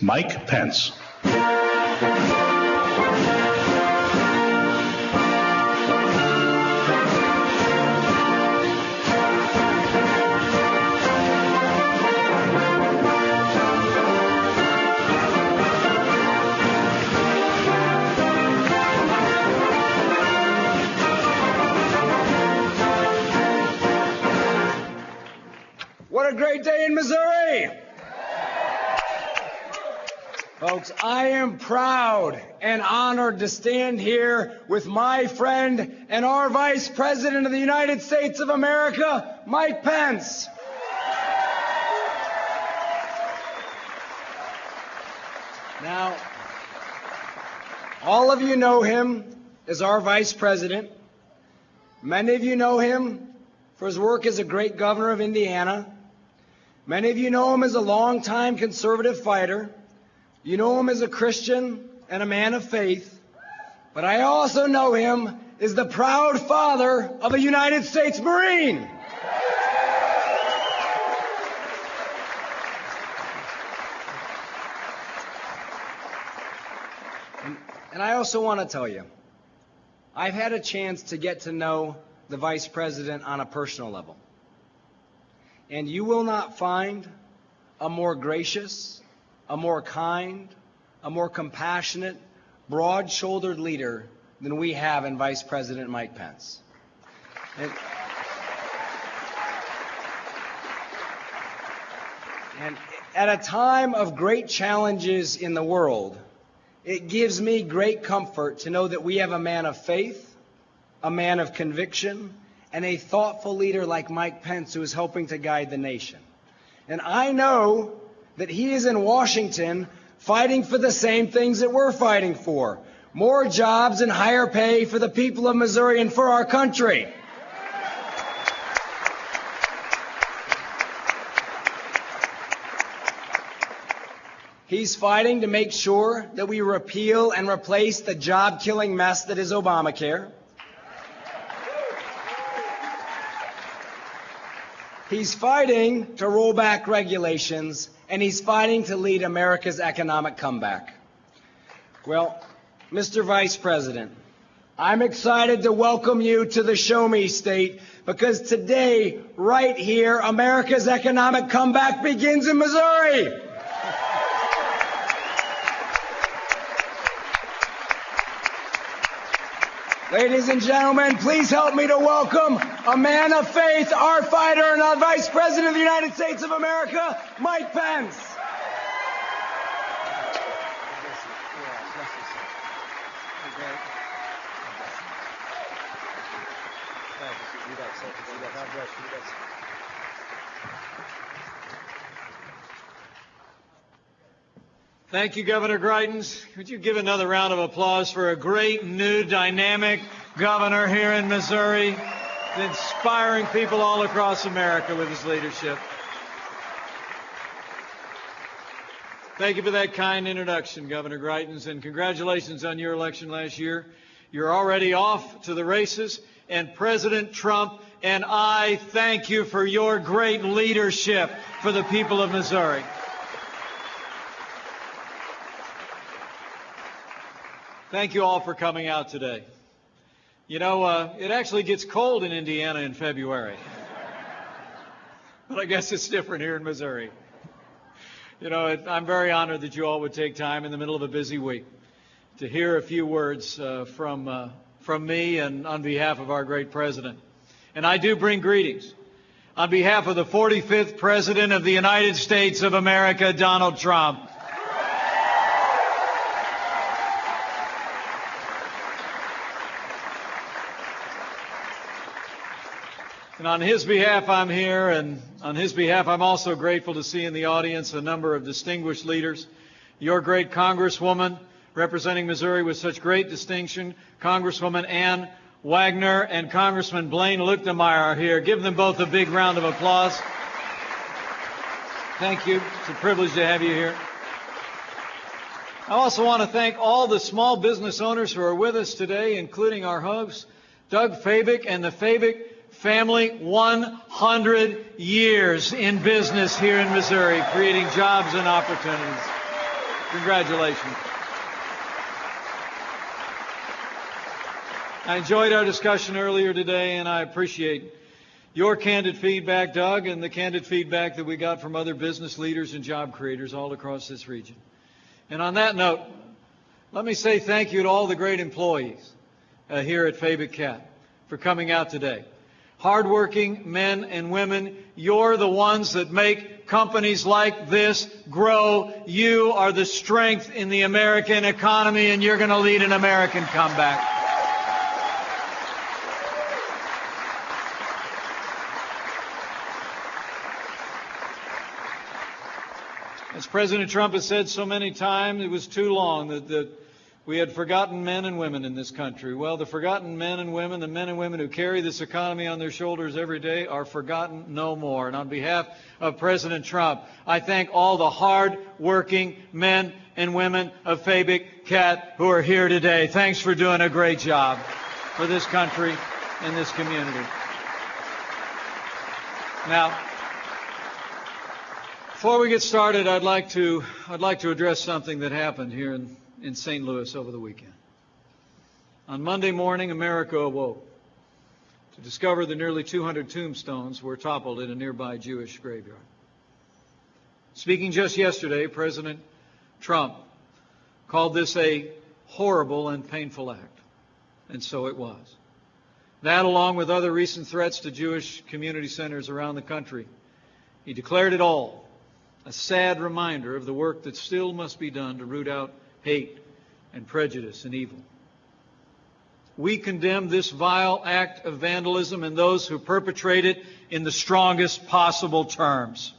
Mike Pence. What a great day in Missouri! Folks, I am proud and honored to stand here with my friend and our Vice President of the United States of America, Mike Pence. Now, all of you know him as our Vice President. Many of you know him for his work as a great governor of Indiana. Many of you know him as a longtime conservative fighter. You know him as a Christian and a man of faith. But I also know him as the proud father of a United States Marine. And I also want to tell you, I've had a chance to get to know the Vice President on a personal level. And you will not find a more gracious, a more kind, a more compassionate, broad-shouldered leader than we have in Vice President Mike Pence. And at a time of great challenges in the world, it gives me great comfort to know that we have a man of faith, a man of conviction, and a thoughtful leader like Mike Pence who is helping to guide the nation. And I know that he is in Washington fighting for the same things that we're fighting for: more jobs and higher pay for the people of Missouri and for our country. He's fighting to make sure that we repeal and replace the job-killing mess that is Obamacare. He's fighting to roll back regulations, and he's fighting to lead America's economic comeback. Well, Mr. Vice President, I'm excited to welcome you to the Show Me State, because today, right here, America's economic comeback begins in Missouri. Ladies and gentlemen, please help me to welcome a man of faith, our fighter, and our Vice President of the United States of America, Mike Pence. Thank you, Governor Greitens. Could you give another round of applause for a great, new, dynamic governor here in Missouri, inspiring people all across America with his leadership. Thank you for that kind introduction, Governor Greitens, and congratulations on your election last year. You're already off to the races, and President Trump and I thank you for your great leadership for the people of Missouri. Thank you all for coming out today. You know, it actually gets cold in Indiana in February. But I guess it's different here in Missouri. You know, I'm very honored that you all would take time in the middle of a busy week to hear a few words from me and on behalf of our great president. And I do bring greetings on behalf of the 45th President of the United States of America, Donald Trump. And on his behalf, I'm here, and on his behalf, I'm also grateful to see in the audience a number of distinguished leaders. Your great Congresswoman, representing Missouri with such great distinction, Congresswoman Ann Wagner and Congressman Blaine Luetkemeyer are here. Give them both a big round of applause. Thank you. It's a privilege to have you here. I also want to thank all the small business owners who are with us today, including our host, Doug Fabick and the Fabick family. 100 years in business here in Missouri, creating jobs and opportunities. Congratulations. I enjoyed our discussion earlier today, and I appreciate your candid feedback, Doug, and the candid feedback that we got from other business leaders and job creators all across this region. And on that note, let me say thank you to all the great employees here at Fabick Cat for coming out today. Hardworking men and women, you're the ones that make companies like this grow. You are the strength in the American economy, and you're going to lead an American comeback. As President Trump has said so many times, it was too long that we had forgotten men and women in this country. Well, the forgotten men and women, the men and women who carry this economy on their shoulders every day, are forgotten no more. And on behalf of President Trump, I thank all the hard-working men and women of Fabick Cat who are here today. Thanks for doing a great job for this country and this community. Now, before we get started, I'd like to address something that happened here in St. Louis over the weekend. On Monday morning, America awoke to discover the nearly 200 tombstones were toppled in a nearby Jewish graveyard. Speaking just yesterday, President Trump called this a horrible and painful act, and so it was. That, along with other recent threats to Jewish community centers around the country, he declared it all a sad reminder of the work that still must be done to root out hate and prejudice and evil. We condemn this vile act of vandalism and those who perpetrate it in the strongest possible terms.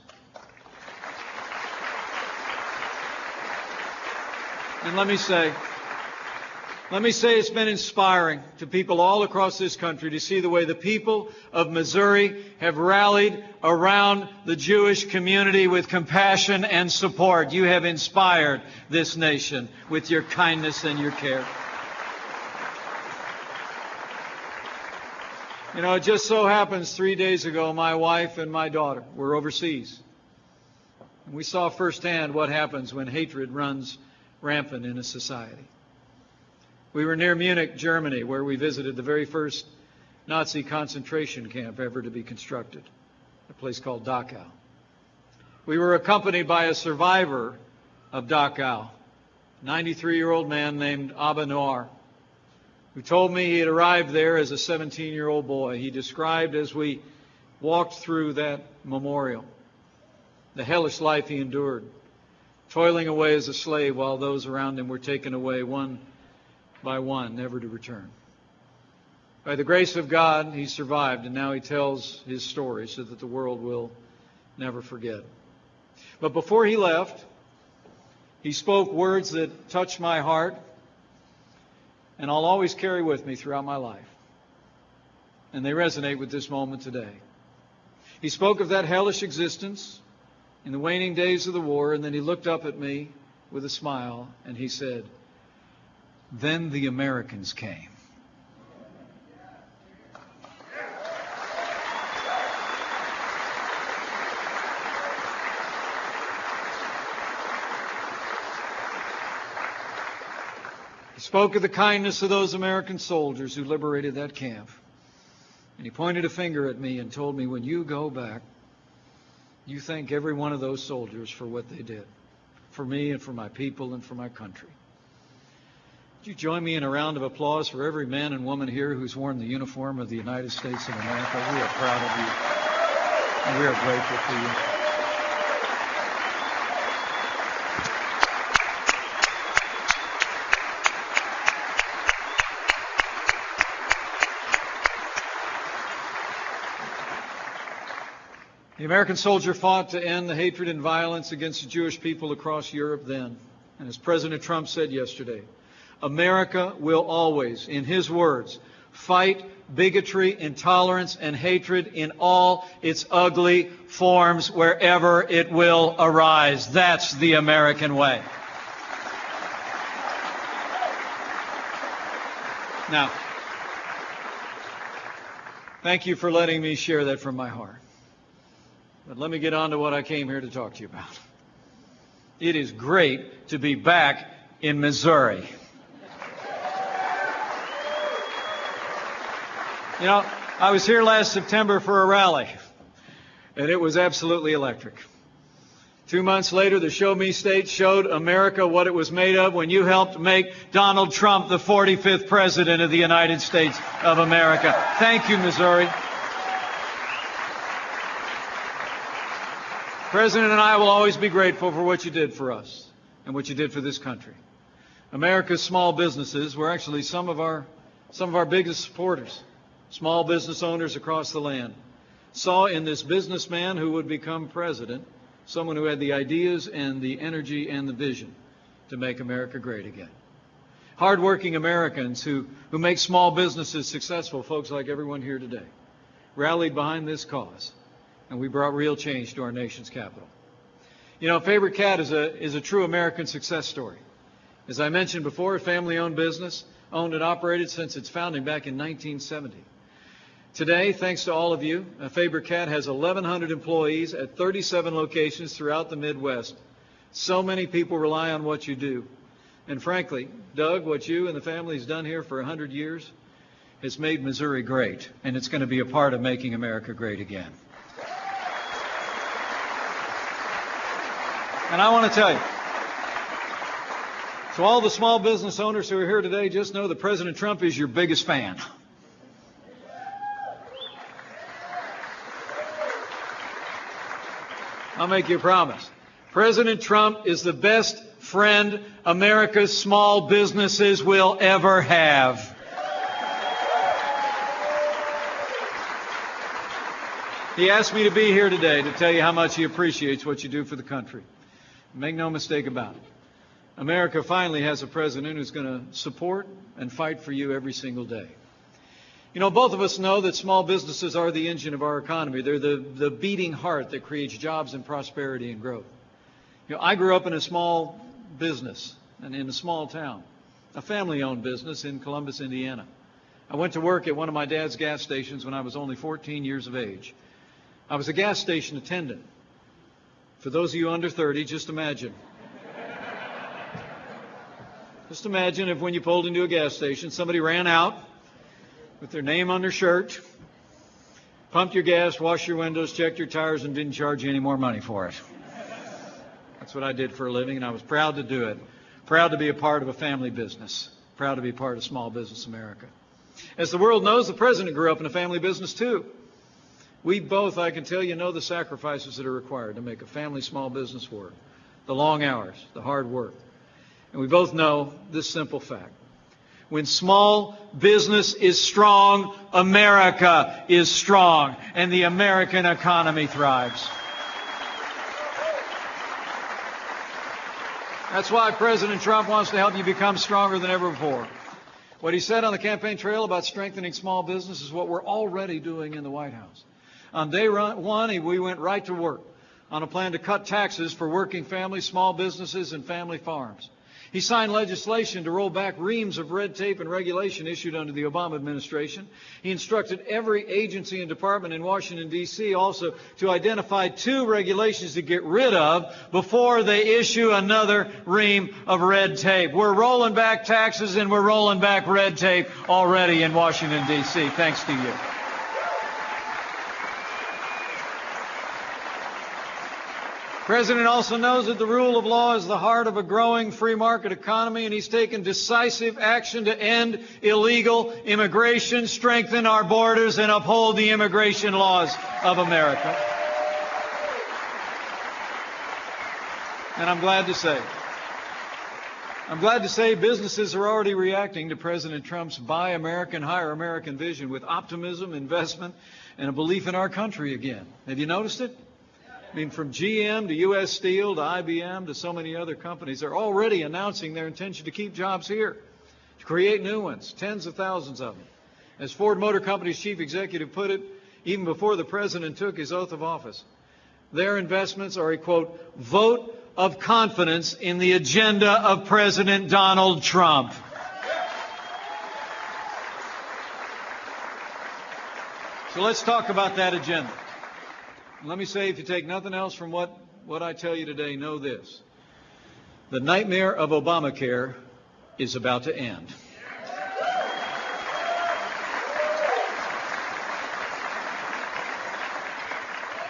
And let me say it's been inspiring to people all across this country to see the way the people of Missouri have rallied around the Jewish community with compassion and support. You have inspired this nation with your kindness and your care. You know, it just so happens 3 days ago, my wife and my daughter were overseas. And we saw firsthand what happens when hatred runs rampant in a society. We were near Munich, Germany, where we visited the very first Nazi concentration camp ever to be constructed, a place called Dachau. We were accompanied by a survivor of Dachau, a 93-year-old man named Abba Noir, who told me he had arrived there as a 17-year-old boy. He described, as we walked through that memorial, the hellish life he endured, toiling away as a slave while those around him were taken away one by one, never to return. By the grace of God, he survived, and now he tells his story so that the world will never forget. But before he left, he spoke words that touched my heart, and I'll always carry with me throughout my life. And they resonate with this moment today. He spoke of that hellish existence in the waning days of the war, and then he looked up at me with a smile, and he said, "Then the Americans came." He spoke of the kindness of those American soldiers who liberated that camp. And he pointed a finger at me and told me, when you go back, you thank every one of those soldiers for what they did, for me and for my people and for my country. Would you join me in a round of applause for every man and woman here who's worn the uniform of the United States of America? We are proud of you, and we are grateful for you. The American soldier fought to end the hatred and violence against the Jewish people across Europe then. And as President Trump said yesterday, America will always, in his words, fight bigotry, intolerance, and hatred in all its ugly forms wherever it will arise. That's the American way. Now, thank you for letting me share that from my heart. But let me get on to what I came here to talk to you about. It is great to be back in Missouri. You know, I was here last September for a rally, and it was absolutely electric. 2 months later, the Show Me State showed America what it was made of when you helped make Donald Trump the 45th President of the United States of America. Thank you, Missouri. President and I will always be grateful for what you did for us and what you did for this country. America's small businesses were actually some of our biggest supporters. Small business owners across the land saw in this businessman who would become president someone who had the ideas and the energy and the vision to make America great again. Hardworking Americans who make small businesses successful, folks like everyone here today, rallied behind this cause, and we brought real change to our nation's capital. You know, Fabick is a true American success story. As I mentioned before, a family-owned business, owned and operated since its founding back in 1970. Today, thanks to all of you, Fabick has 1,100 employees at 37 locations throughout the Midwest. So many people rely on what you do. And frankly, Doug, what you and the family has done here for 100 years has made Missouri great, and it's going to be a part of making America great again. And I want to tell you, to all the small business owners who are here today, just know that President Trump is your biggest fan. I'll make you a promise. President Trump is the best friend America's small businesses will ever have. He asked me to be here today to tell you how much he appreciates what you do for the country. Make no mistake about it. America finally has a president who's going to support and fight for you every single day. You know, both of us know that small businesses are the engine of our economy. They're the beating heart that creates jobs and prosperity and growth. You know, I grew up in a small business and in a small town, a family-owned business in Columbus, Indiana. I went to work at one of my dad's gas stations when I was only 14 years of age. I was a gas station attendant. For those of you under 30, just imagine. Just imagine if when you pulled into a gas station, somebody ran out with their name on their shirt, pumped your gas, washed your windows, checked your tires, and didn't charge you any more money for it. That's what I did for a living, and I was proud to do it. Proud to be a part of a family business. Proud to be part of Small Business America. As the world knows, the president grew up in a family business too. We both, I can tell you, know the sacrifices that are required to make a family small business work. The long hours, the hard work. And we both know this simple fact. When small business is strong, America is strong, and the American economy thrives. That's why President Trump wants to help you become stronger than ever before. What he said on the campaign trail about strengthening small business is what we're already doing in the White House. On day one, we went right to work on a plan to cut taxes for working families, small businesses, and family farms. He signed legislation to roll back reams of red tape and regulation issued under the Obama administration. He instructed every agency and department in Washington, D.C. also to identify 2 regulations to get rid of before they issue another ream of red tape. We're rolling back taxes and we're rolling back red tape already in Washington, D.C. Thanks to you. The President also knows that the rule of law is the heart of a growing free market economy, and he's taken decisive action to end illegal immigration, strengthen our borders, and uphold the immigration laws of America. And I'm glad to say businesses are already reacting to President Trump's Buy American, Hire American vision with optimism, investment, and a belief in our country again. Have you noticed it? I mean, from GM to U.S. Steel to IBM to so many other companies, they're already announcing their intention to keep jobs here, to create new ones, tens of thousands of them. As Ford Motor Company's chief executive put it, even before the president took his oath of office, their investments are a, quote, vote of confidence in the agenda of President Donald Trump. So let's talk about that agenda. Let me say, if you take nothing else from what I tell you today, know this. The nightmare of Obamacare is about to end.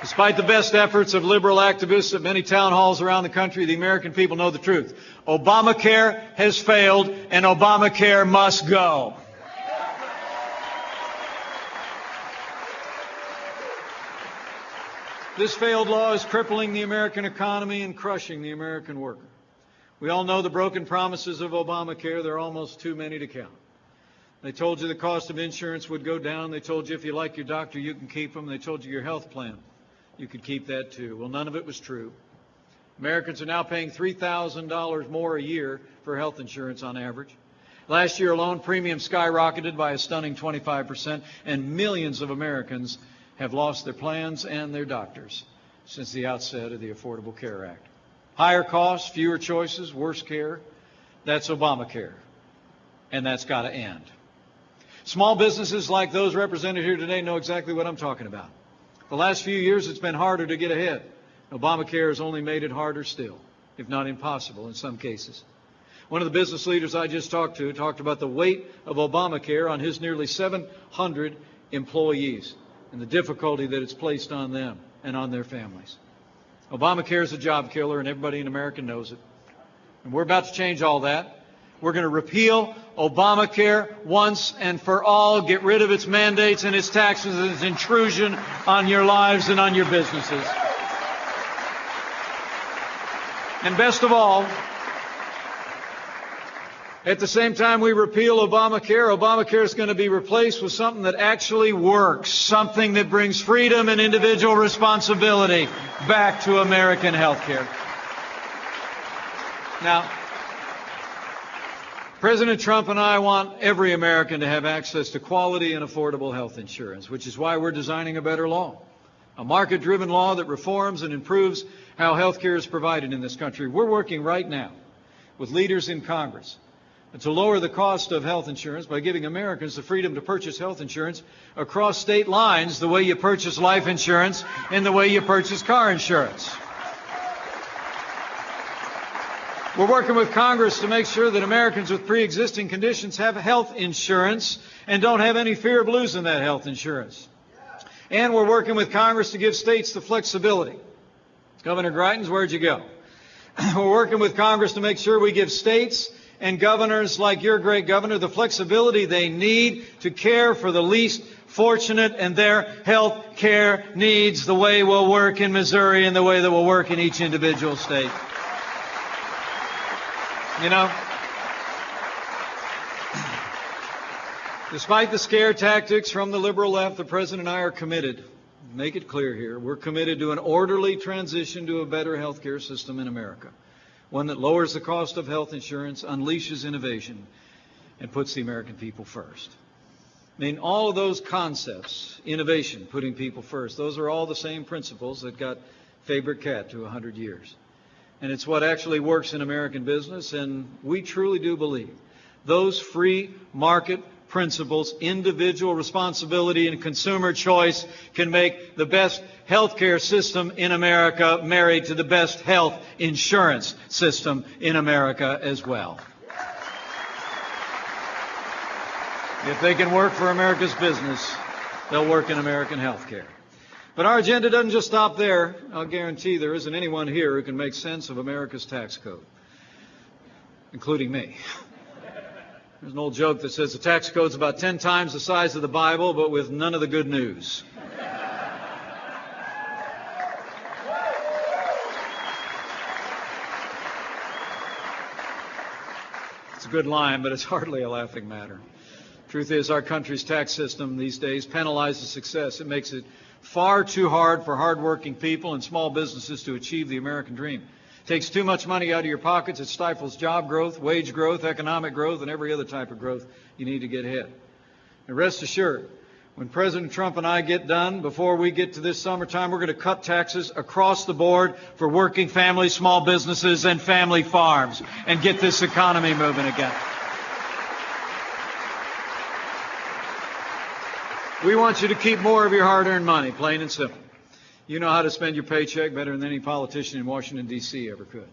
Despite the best efforts of liberal activists at many town halls around the country, the American people know the truth. Obamacare has failed, and Obamacare must go. This failed law is crippling the American economy and crushing the American worker. We all know the broken promises of Obamacare. There are almost too many to count. They told you the cost of insurance would go down. They told you if you like your doctor, you can keep them. They told you your health plan, you could keep that too. Well, none of it was true. Americans are now paying $3,000 more a year for health insurance on average. Last year alone, premiums skyrocketed by a stunning 25%, and millions of Americans have lost their plans and their doctors since the outset of the Affordable Care Act. Higher costs, fewer choices, worse care. That's Obamacare, and that's got to end. Small businesses like those represented here today know exactly what I'm talking about. The last few years, it's been harder to get ahead. Obamacare has only made it harder still, if not impossible in some cases. One of the business leaders I just talked to talked about the weight of Obamacare on his nearly 700 employees and the difficulty that it's placed on them and on their families. Obamacare is a job killer, and everybody in America knows it. And we're about to change all that. We're going to repeal Obamacare once and for all, get rid of its mandates and its taxes and its intrusion on your lives and on your businesses. And best of all, at the same time we repeal Obamacare, Obamacare is going to be replaced with something that actually works, something that brings freedom and individual responsibility back to American health care. Now, President Trump and I want every American to have access to quality and affordable health insurance, which is why we're designing a better law, a market-driven law that reforms and improves how health care is provided in this country. We're working right now with leaders in Congress to lower the cost of health insurance by giving Americans the freedom to purchase health insurance across state lines the way you purchase life insurance and the way you purchase car insurance. We're working with Congress to make sure that Americans with pre-existing conditions have health insurance and don't have any fear of losing that health insurance. And we're working with Congress to give states the flexibility. Governor Greitens, where'd you go? We're working with Congress to make sure we give states and governors like your great governor the flexibility they need to care for the least fortunate and their health care needs the way we'll work in Missouri and the way that we'll work in each individual state. You know, despite the scare tactics from the liberal left, the President and I are committed, make it clear here, we're committed to an orderly transition to a better health care system in America, one that lowers the cost of health insurance, unleashes innovation, and puts the American people first. I mean, all of those concepts, innovation, putting people first, those are all the same principles that got Fabick cat to 100 years. And it's what actually works in American business, and we truly do believe those free market principles, individual responsibility and consumer choice can make the best health care system in America married to the best health insurance system in America as well. If they can work for America's business, they'll work in American health care. But our agenda doesn't just stop there. I'll guarantee there isn't anyone here who can make sense of America's tax code, including me. There's an old joke that says the tax code's about 10 times the size of the Bible, but with none of the good news. It's a good line, but it's hardly a laughing matter. Truth is, our country's tax system these days penalizes success. It makes it far too hard for hardworking people and small businesses to achieve the American dream. It takes too much money out of your pockets. It stifles job growth, wage growth, economic growth, and every other type of growth you need to get ahead. And rest assured, when President Trump and I get done, before we get to this summertime, we're going to cut taxes across the board for working families, small businesses, and family farms and get this economy moving again. We want you to keep more of your hard-earned money, plain and simple. You know how to spend your paycheck better than any politician in Washington, D.C. ever could.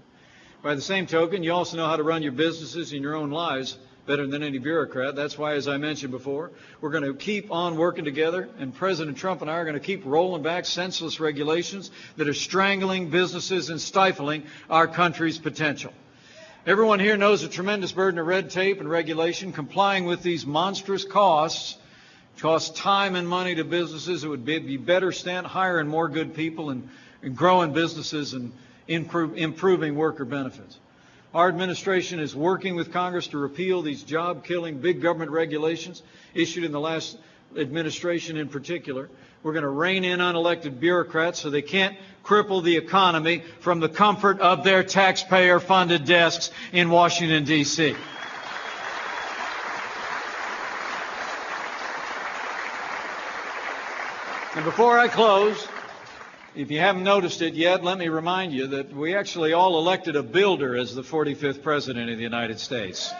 By the same token, you also know how to run your businesses and your own lives better than any bureaucrat. That's why, as I mentioned before, we're going to keep on working together, and President Trump and I are going to keep rolling back senseless regulations that are strangling businesses and stifling our country's potential. Everyone here knows a tremendous burden of red tape and regulation. Complying with these monstrous costs time and money to businesses. It would be better spent hiring more good people and growing businesses and improving worker benefits. Our administration is working with Congress to repeal these job-killing big government regulations issued in the last administration in particular. We're going to rein in unelected bureaucrats so they can't cripple the economy from the comfort of their taxpayer-funded desks in Washington, D.C. And before I close, if you haven't noticed it yet, let me remind you that we actually all elected a builder as the 45th President of the United States.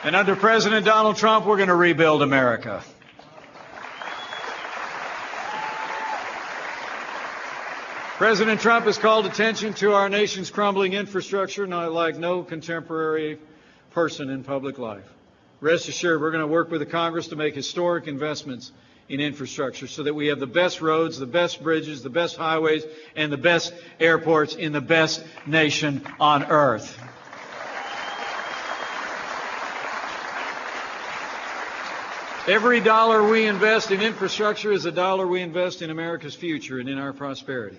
And under President Donald Trump, we're going to rebuild America. President Trump has called attention to our nation's crumbling infrastructure like no contemporary person in public life. Rest assured, we're going to work with the Congress to make historic investments in infrastructure so that we have the best roads, the best bridges, the best highways, and the best airports in the best nation on earth. Every dollar we invest in infrastructure is a dollar we invest in America's future and in our prosperity.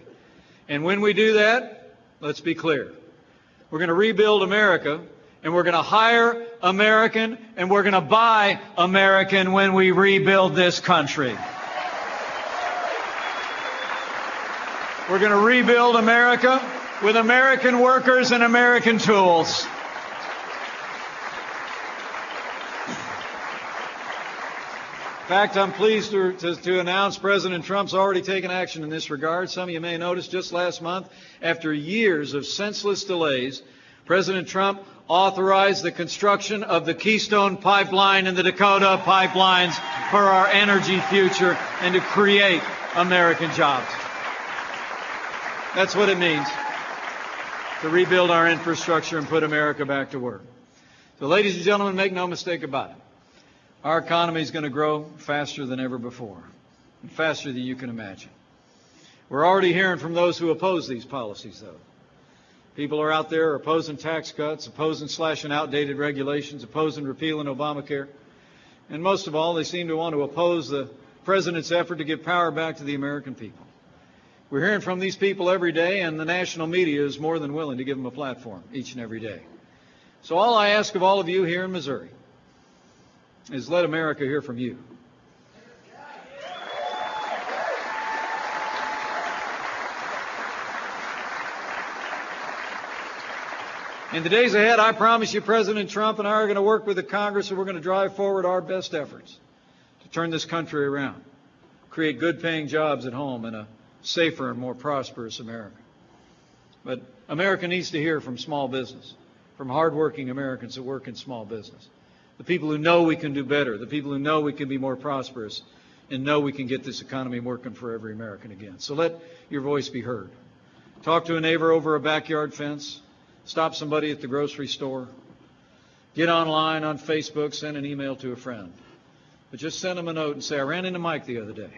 And when we do that, let's be clear, we're going to rebuild America, and we're going to hire American, and we're going to buy American when we rebuild this country. We're going to rebuild America with American workers and American tools. In fact, I'm pleased to announce President Trump's already taken action in this regard. Some of you may notice just last month, after years of senseless delays, President Trump authorized the construction of the Keystone Pipeline and the Dakota pipelines for our energy future and to create American jobs. That's what it means to rebuild our infrastructure and put America back to work. So, ladies and gentlemen, make no mistake about it. Our economy is going to grow faster than ever before, and faster than you can imagine. We're already hearing from those who oppose these policies, though. People are out there opposing tax cuts, opposing slashing outdated regulations, opposing repealing Obamacare. And most of all, they seem to want to oppose the President's effort to give power back to the American people. We're hearing from these people every day, and the national media is more than willing to give them a platform each and every day. So all I ask of all of you here in Missouri is let America hear from you. In the days ahead, I promise you, President Trump and I are going to work with the Congress, and we're going to drive forward our best efforts to turn this country around, create good-paying jobs at home, and a safer and more prosperous America. But America needs to hear from small business, from hardworking Americans that work in small business. The people who know we can do better, the people who know we can be more prosperous and know we can get this economy working for every American again. So let your voice be heard. Talk to a neighbor over a backyard fence. Stop somebody at the grocery store. Get online on Facebook. Send an email to a friend. But just send them a note and say, I ran into Mike the other day.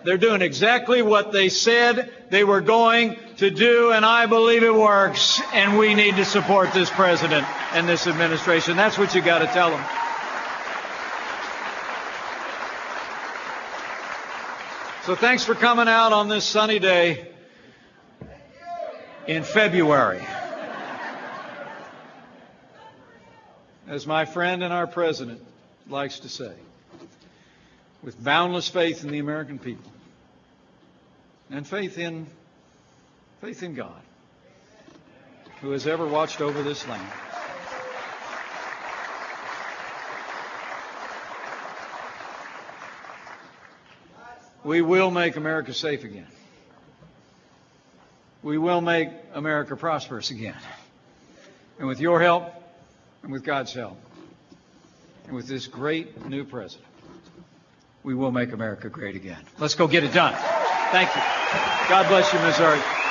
They're doing exactly what they said they were going to do, and I believe it works, and we need to support this president and this administration. That's what you got to tell them. So thanks for coming out on this sunny day in February. As my friend and our president likes to say, with boundless faith in the American people and faith in God, who has ever watched over this land. We will make America safe again. We will make America prosperous again. And with your help, and with God's help, and with this great new president, we will make America great again. Let's go get it done. Thank you. God bless you, Missouri.